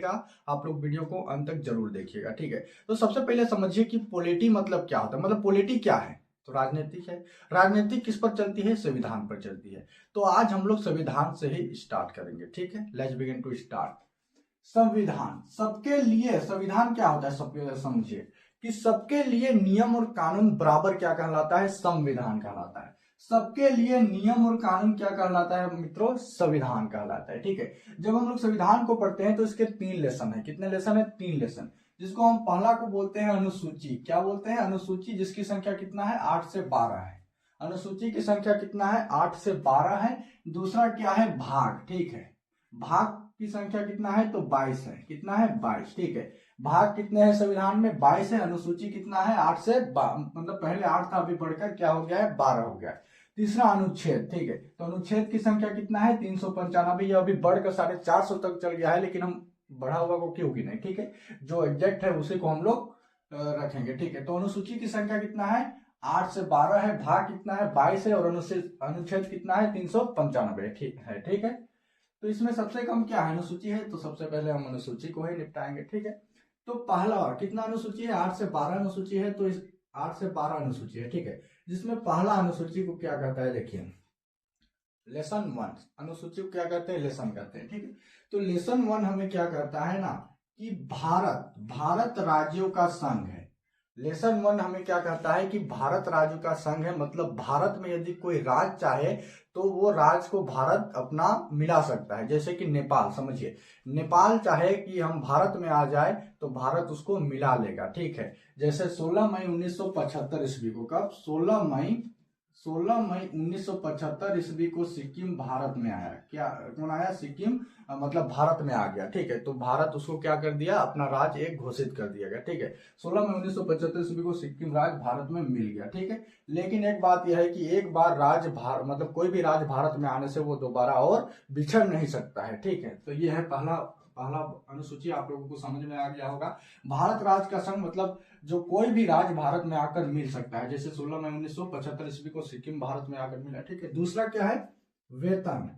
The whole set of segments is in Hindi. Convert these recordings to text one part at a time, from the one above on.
आप लोग वीडियो को अंत तक जरूर देखिएगा। ठीक है, तो सबसे पहले समझिए कि पॉलिटी मतलब क्या होता है। मतलब पॉलिटी क्या है, तो राजनीतिक है। राजनीति किस पर चलती है, संविधान पर चलती है। तो आज हम लोग संविधान से ही स्टार्ट करेंगे। ठीक है, लेट्स बिगिन टू स्टार्ट। संविधान सबके लिए, संविधान क्या होता है सबके, समझिए कि सबके लिए नियम और कानून बराबर क्या कहलाता है, संविधान कहलाता है। सबके लिए नियम और कानून क्या कहलाता है मित्रों, संविधान कहलाता है। ठीक है, जब हम लोग संविधान को पढ़ते हैं तो इसके 3 लेसन है। कितने लेसन है, 3 लेसन। जिसको हम पहला को बोलते हैं अनुसूची। क्या बोलते हैं, अनुसूची, जिसकी संख्या कितना है, 8 से 12 है। अनुसूची की संख्या कितना है, 8 से 12 है। दूसरा क्या है, भाग। ठीक है, भाग की संख्या कितना है, तो 22 है। कितना है, 22। ठीक है, भाग कितने हैं संविधान में, 22 है। अनुसूची कितना है, 8 से मतलब पहले 8 था, अभी बढ़कर क्या हो गया है, 12 हो गया है। तीसरा अनुच्छेद। ठीक है, तो अनुच्छेद की संख्या कितना है, 395। यह अभी बढ़कर 450 तक चल गया है, लेकिन हम बढ़ा हुआ को क्यों गिने। ठीक है, जो एग्जैक्ट है उसी को हम लोग रखेंगे। ठीक है, तो अनुसूची की संख्या कितना है, 8 से 12 है। भाग कितना है, 22 है। और अनुच्छेद कितना है, 395। ठीक है, ठीक है। तो इसमें सबसे कम क्या है, अनुसूची है। तो सबसे पहले हम अनुसूची को ही निपटाएंगे। ठीक है, तो पहला कितना अनुसूची है, 8 से 12 अनुसूची है। तो इस 8 से 12 अनुसूची है। ठीक है, जिसमें पहला अनुसूची को क्या कहता है, देखिए लेसन 1। अनुसूची को क्या कहते हैं, लेसन कहते हैं। ठीक है, तो लेसन 1 हमें क्या कहता है ना, कि भारत भारत राज्यों का संघ है। लेसन 1 हमें क्या कहता है कि भारत राज्यों का संघ है। मतलब भारत में यदि कोई राज्य चाहे तो वो राज्य को भारत अपना मिला सकता है। जैसे कि नेपाल, समझिए नेपाल चाहे कि हम भारत में आ जाए तो भारत उसको मिला लेगा। ठीक है, जैसे 16 मई 1975 ईस्वी को, कब, 16 मई 1975 ईस्वी को सिक्किम भारत में आया। क्या कौन आया, सिक्किम, मतलब भारत में आ गया। ठीक है, तो भारत उसको क्या कर दिया, अपना राज्य एक घोषित कर दिया गया। ठीक है, 16 मई 1975 ईस्वी को सिक्किम राज्य भारत में मिल गया। ठीक है, लेकिन एक बात यह है कि एक बार राज्य मतलब कोई भी राज्य भारत में आने से वो दोबारा और बिछड़ नहीं सकता है। ठीक है, तो ये है पहला पहला अनुसूची, आप लोगों को समझ में आ गया होगा। भारत राज्य का संघ मतलब जो कोई भी राज्य भारत में आकर मिल सकता है। जैसे 16 मई 1975 ईस्वी को सिक्किम भारत में आकर मिला। ठीक है, दूसरा क्या है, वेतन।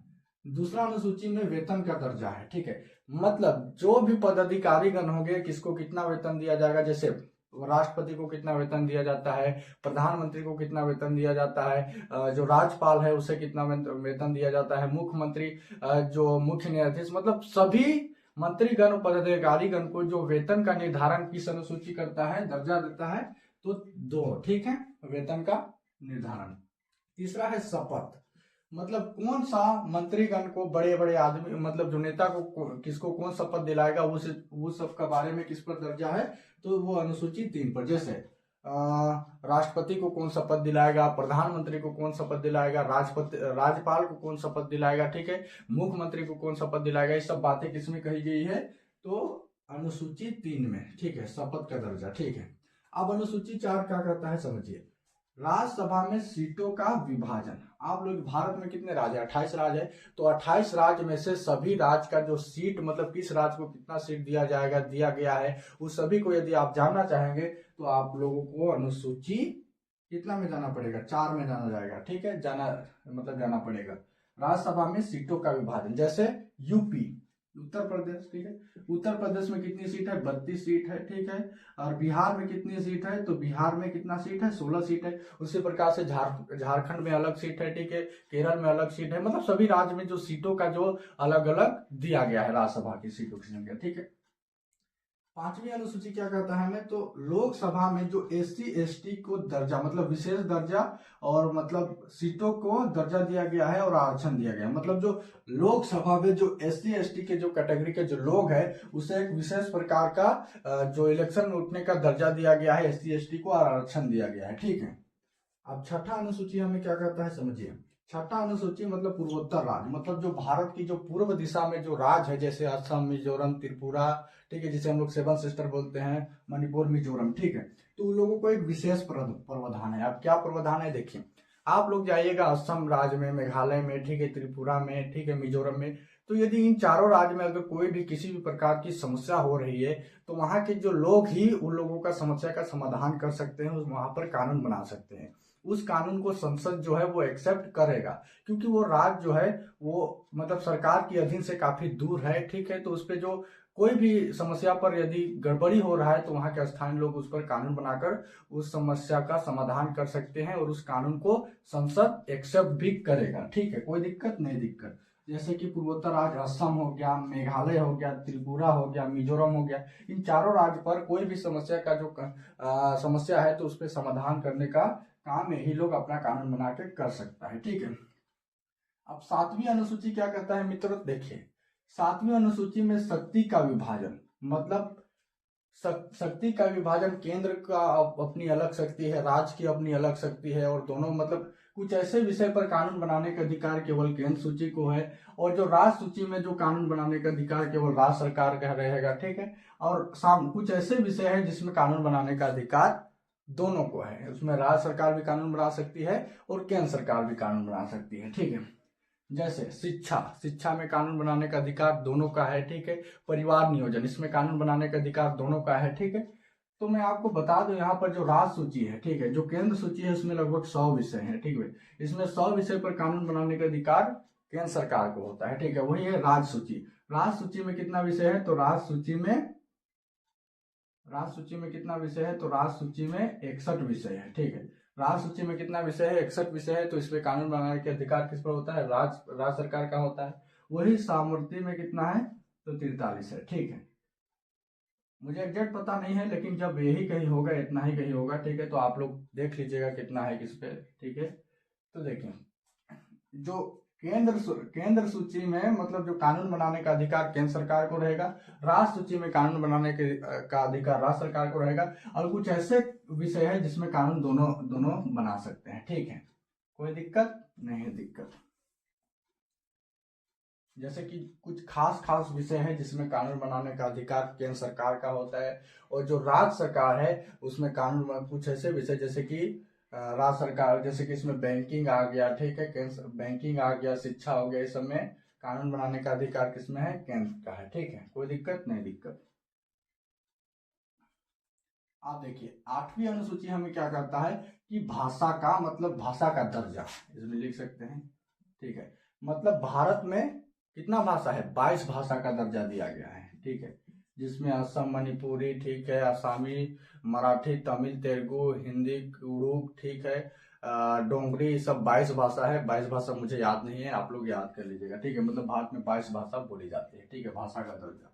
दूसरा अनुसूची में वेतन का दर्जा है। ठीक है, मतलब जो भी पदाधिकारी गण होंगे किसको कितना वेतन दिया जाएगा। जैसे राष्ट्रपति को कितना वेतन दिया जाता है, प्रधानमंत्री को कितना वेतन दिया जाता है, जो राज्यपाल है उसे कितना वेतन दिया जाता है, मुख्यमंत्री, जो मुख्य न्यायाधीश, मतलब सभी मंत्रीगण और पदाधिकारीगण को जो वेतन का निर्धारण किस अनुसूची करता है, दर्जा देता है, तो 2। ठीक है, वेतन का निर्धारण। तीसरा है शपथ। मतलब कौन सा मंत्रीगण को, बड़े बड़े आदमी, मतलब जो नेता को किसको कौन शपथ दिलाएगा, वो सब का बारे में किस पर दर्जा है, तो वो अनुसूची 3 पर। जैसे राष्ट्रपति को कौन शपथ दिलाएगा, प्रधानमंत्री को कौन शपथ दिलाएगा, राज्यपाल को कौन शपथ दिलाएगा। ठीक है, मुख्यमंत्री को कौन शपथ दिलाएगा, ये सब बातें किसमें कही गई है, तो अनुसूची 3 में। ठीक है, शपथ का दर्जा। ठीक है, अब अनुसूची 4 क्या कहता है, समझिए राज्यसभा में सीटों का विभाजन। आप लोग, भारत में कितने राज्य है, 28 राज्य है। तो 28 राज्य में से सभी राज्य का जो सीट, मतलब किस राज्य को कितना सीट दिया जाएगा, दिया गया है, उस सभी को यदि आप जानना चाहेंगे तो आप लोगों को अनुसूची कितना में जाना पड़ेगा, 4 में जाना जाएगा। ठीक है, जाना पड़ेगा। राज्यसभा में सीटों का विभाजन, जैसे यूपी, उत्तर प्रदेश। ठीक है, उत्तर प्रदेश में कितनी सीट है, 32 सीट है। ठीक है, और बिहार में कितनी सीट है, तो बिहार में कितना सीट है, 16 सीट है। उसी प्रकार से झारखंड में अलग सीट है। ठीक है, केरल में अलग सीट है। मतलब सभी राज्य में जो सीटों का जो अलग अलग दिया गया है, राज्यसभा की सीटों की संख्या। ठीक है, 5वीं अनुसूची क्या कहता है हमें, तो लोकसभा में जो एससी एसटी को दर्जा, मतलब विशेष दर्जा, और मतलब सीटों को दर्जा दिया गया है और आरक्षण दिया गया है। मतलब जो लोकसभा में जो एससी एसटी के जो कैटेगरी के जो लोग हैं उसे एक विशेष प्रकार का जो इलेक्शन में उठने का दर्जा दिया गया है, एससी एसटी को आरक्षण दिया गया है। ठीक है, अब छठा अनुसूची हमें क्या कहता है, समझिए छठा अनुसूची मतलब पूर्वोत्तर राज्य। मतलब जो भारत की जो पूर्व दिशा में जो राज्य है, जैसे असम, मिजोरम, त्रिपुरा, ठीक है, जिसे हम लोग 7 सिस्टर बोलते हैं, मणिपुर, मिजोरम। ठीक है, तो उन लोगों को एक विशेष प्रावधान है। अब क्या प्रावधान है, देखिए आप लोग जाइएगा असम राज्य में, मेघालय में, ठीक है, त्रिपुरा में, ठीक है, मिजोरम में। तो यदि इन चारों राज्य में अगर कोई भी किसी भी प्रकार की समस्या हो रही है तो वहां के जो लोग ही उन लोगों का समस्या का समाधान कर सकते हैं, वहां पर कानून बना सकते हैं। उस कानून को संसद जो है वो एक्सेप्ट करेगा, क्योंकि वो राज्य जो है वो मतलब सरकार के अधीन से काफी दूर है। ठीक है, तो उस पे जो कोई भी समस्या पर यदि गड़बड़ी हो रहा है तो वहां के स्थानीय लोग उस पर कानून बनाकर उस समस्या का समाधान कर सकते हैं और उस कानून को संसद एक्सेप्ट भी करेगा। ठीक है, कोई दिक्कत नहीं दिक्कत। जैसे कि पूर्वोत्तर राज्य असम हो गया, मेघालय हो गया, त्रिपुरा हो गया, मिजोरम हो गया, इन चारों राज्य पर कोई भी समस्या का जो समस्या है तो उस पर समाधान करने का काम यही लोग अपना कानून बना के कर सकता है। ठीक है, अब 7वीं अनुसूची क्या कहता है मित्रों, देखिए 7वीं अनुसूची में शक्ति का विभाजन, मतलब शक्ति का विभाजन, केंद्र का अपनी अलग शक्ति है, राज्य की अपनी अलग शक्ति है, और दोनों मतलब कुछ ऐसे विषय पर कानून बनाने का अधिकार केवल केंद्र सूची को है, और जो राज्य सूची में जो कानून बनाने का अधिकार केवल राज्य सरकार का रहेगा। ठीक है, और कुछ ऐसे विषय है जिसमें कानून बनाने का अधिकार दोनों को है, उसमें राज्य सरकार भी कानून बना सकती है और केंद्र सरकार भी कानून बना सकती है। ठीक है, जैसे शिक्षा में कानून बनाने का अधिकार दोनों का है। ठीक है, परिवार नियोजन, इसमें कानून बनाने का अधिकार दोनों का है। ठीक है, तो मैं आपको बता दूं यहाँ पर जो राज्य सूची है, ठीक है, जो केंद्र सूची है उसमें लगभग 100 विषय हैं। ठीक है, इसमें 100 विषय पर कानून बनाने का अधिकार केंद्र सरकार को होता है। ठीक है, वही है राज्य सूची। राज्य सूची में कितना विषय है, तो राज्य सूची में कितना विषय है, तो राज्य सूची में 61 विषय है। ठीक है, राज्य सूची में कितना विषय है, 61 विषय है, तो इसमें कानून बनाने के अधिकार किस पर होता है, राज्य सरकार का होता है। वही सामर्थ्य में कितना है, तो 43 है। ठीक है, मुझे एग्जैक्ट पता नहीं है, लेकिन जब यही कहीं होगा, इतना ही कहीं होगा। ठीक है, तो आप लोग देख लीजिएगा कितना है किस पे। ठीक है, तो देखिए जो केंद्र सूची में मतलब जो कानून बनाने का अधिकार केंद्र सरकार को रहेगा, राज्य सूची में कानून बनाने का अधिकार राज्य सरकार को रहेगा, और कुछ ऐसे विषय है जिसमें कानून दोनों बना सकते हैं। ठीक है, कोई दिक्कत नहीं है दिक्कत। जैसे कि कुछ खास विषय है जिसमें कानून बनाने का अधिकार केंद्र सरकार का होता है, और जो राज्य सरकार है उसमें कानून कुछ ऐसे विषय जैसे कि राज्य सरकार, जैसे कि इसमें बैंकिंग आ गया। ठीक है, बैंकिंग आ गया, शिक्षा हो गया, इस सब में कानून बनाने का अधिकार किसमें है, केंद्र का है। ठीक है, कोई दिक्कत नहीं दिक्कत। आप देखिए 8वीं अनुसूची हमें क्या कहता है कि भाषा का मतलब भाषा का दर्जा, इसमें लिख सकते हैं। ठीक है, मतलब भारत में कितना भाषा है, 22 भाषा का दर्जा दिया गया है। ठीक है, जिसमें असम मणिपुरी, ठीक है, आसामी, मराठी, तमिल, तेलुगु, हिंदी, उर्दू, ठीक है, डोंगरी, सब 22 भाषा है। 22 भाषा मुझे याद नहीं है, आप लोग याद कर लीजिएगा। ठीक है, मतलब भारत में 22 भाषा बोली जाती है। ठीक है, भाषा का दर्जा।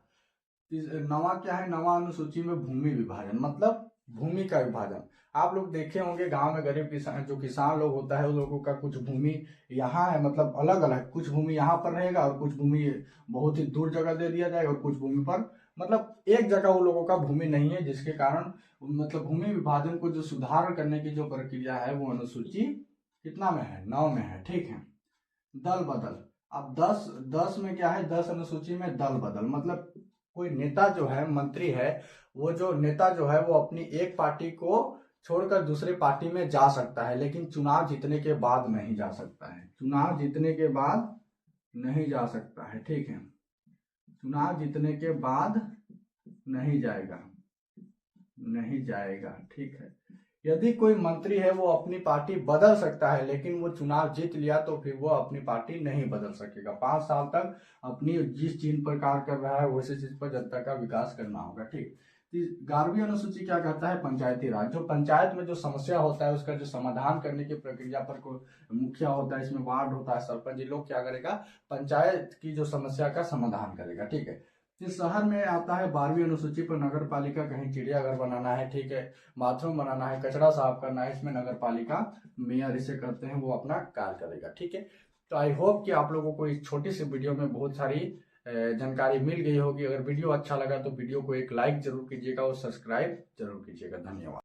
नवा क्या है, नवा अनुसूची में भूमि विभाजन, मतलब भूमि का विभाजन। आप लोग देखे होंगे गांव में गरीब किसान, जो किसान लोग होता है उन लोगों का कुछ भूमि यहाँ है, मतलब अलग अलग, कुछ भूमि यहाँ पर रहेगा और कुछ भूमि बहुत ही दूर जगह दे दिया जाएगा, और कुछ भूमि पर मतलब एक जगह वो लोगों का भूमि नहीं है, जिसके कारण मतलब भूमि विभाजन को जो सुधार करने की जो प्रक्रिया है वो अनुसूची कितना में है, 9 में है। ठीक है, दल बदल। अब 10 में क्या है, 10 अनुसूची में दल बदल, मतलब कोई नेता जो है, मंत्री है, वो जो नेता जो है वो अपनी एक पार्टी को छोड़कर दूसरे पार्टी में जा सकता है, लेकिन चुनाव जीतने के बाद नहीं जा सकता है। चुनाव जीतने के बाद नहीं जा सकता है। ठीक है, चुनाव जीतने के बाद नहीं जाएगा। ठीक है, यदि कोई मंत्री है वो अपनी पार्टी बदल सकता है, लेकिन वो चुनाव जीत लिया तो फिर वो अपनी पार्टी नहीं बदल सकेगा। 5 साल तक अपनी जिस चीज पर कार्य कर रहा है वैसे चीज पर जनता का विकास करना होगा। ठीक, 11वीं अनुसूची क्या कहता है, पंचायती राज। जो पंचायत में जो समस्या होता है उसका जो समाधान करने की प्रक्रिया पर कोई मुखिया होता है, इसमें वार्ड होता है, सरपंच, लोग क्या करेगा, पंचायत की जो समस्या का समाधान करेगा। ठीक है, इस शहर में आता है 12वीं अनुसूची पर नगर पालिका, कहीं चिड़ियाघर बनाना है, ठीक है, बाथरूम बनाना है, कचरा साफ करना है, इसमें नगर पालिका मेयर इसे करते हैं, वो अपना कार्य करेगा। ठीक है, तो आई होप कि आप लोगों को इस छोटी सी वीडियो में बहुत सारी जानकारी मिल गई होगी। अगर वीडियो अच्छा लगा तो वीडियो को एक लाइक जरूर कीजिएगा और सब्सक्राइब जरूर कीजिएगा। धन्यवाद।